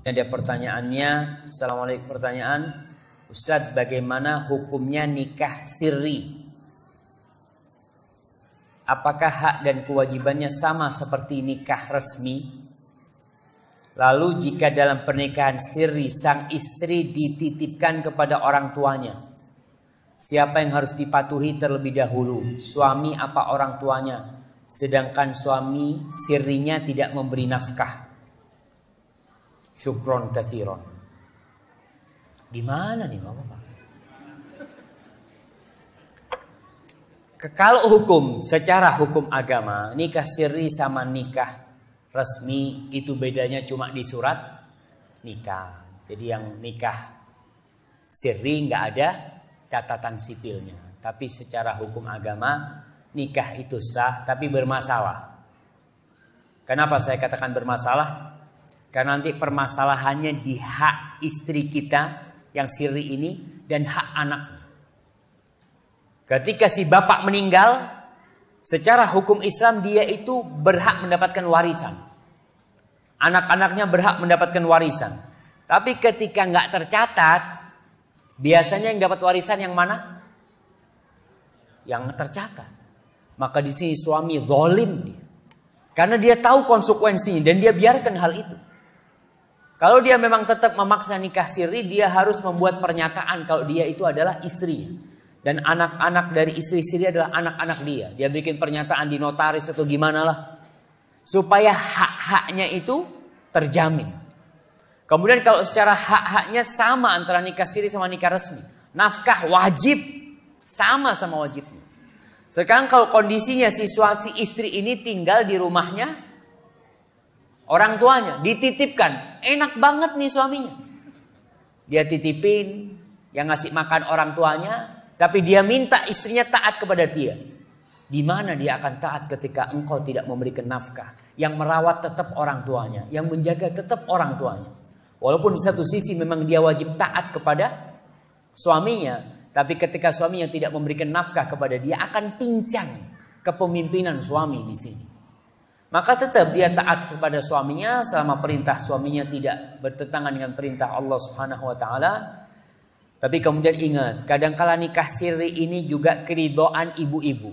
Ada pertanyaannya, assalamualaikum, pertanyaan, Ustadz, bagaimana hukumnya nikah sirri? Apakah hak dan kewajibannya sama seperti nikah resmi? Lalu jika dalam pernikahan sirri sang istri dititipkan kepada orang tuanya, siapa yang harus dipatuhi terlebih dahulu? Suami apa orang tuanya? Sedangkan suami sirrinya tidak memberi nafkah. Syukron katsiron. Gimana nih Bapak? Kalau hukum, secara hukum agama, nikah sirri sama nikah resmi itu bedanya cuma di surat nikah. Jadi yang nikah sirri nggak ada catatan sipilnya. Tapi secara hukum agama nikah itu sah tapi bermasalah. Kenapa saya katakan bermasalah? Karena nanti permasalahannya di hak istri kita yang sirri ini dan hak anak. Ketika si bapak meninggal, secara hukum Islam dia itu berhak mendapatkan warisan. Anak-anaknya berhak mendapatkan warisan. Tapi ketika nggak tercatat, biasanya yang dapat warisan yang mana? Yang tercatat. Maka di sini suami zalim dia. Karena dia tahu konsekuensinya dan dia biarkan hal itu. Kalau dia memang tetap memaksa nikah sirri, dia harus membuat pernyataan kalau dia itu adalah istrinya. Dan anak-anak dari istri sirri adalah anak-anak dia. Dia bikin pernyataan di notaris atau gimana lah. Supaya hak-haknya itu terjamin. Kemudian kalau secara hak-haknya sama antara nikah sirri sama nikah resmi. Nafkah wajib, sama wajibnya. Sekarang kalau kondisinya si istri ini tinggal di rumahnya orang tuanya, dititipkan. Enak banget nih suaminya. Dia titipin, yang ngasih makan orang tuanya, tapi dia minta istrinya taat kepada dia. Di mana dia akan taat ketika engkau tidak memberikan nafkah? Yang merawat tetap orang tuanya, yang menjaga tetap orang tuanya. Walaupun di satu sisi memang dia wajib taat kepada suaminya, tapi ketika suaminya tidak memberikan nafkah kepada dia, akan pincang kepemimpinan suami di sini. Maka tetap dia taat kepada suaminya selama perintah suaminya tidak bertentangan dengan perintah Allah Subhanahu wa taala. Tapi kemudian ingat, kadangkala nikah sirri ini juga keridhaan ibu-ibu.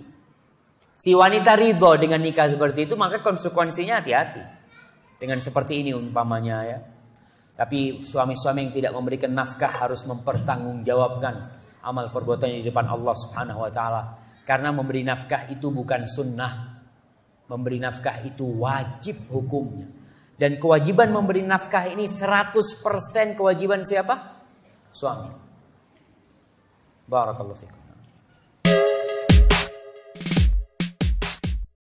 Si wanita ridho dengan nikah seperti itu, maka konsekuensinya hati-hati. Dengan seperti ini umpamanya ya. Tapi suami-suami yang tidak memberikan nafkah harus mempertanggungjawabkan amal perbuatannya di depan Allah Subhanahu wa taala. Karena memberi nafkah itu bukan sunnah. Memberi nafkah itu wajib hukumnya. Dan kewajiban memberi nafkah ini 100% kewajiban siapa? Suami. Barakallahu fikum.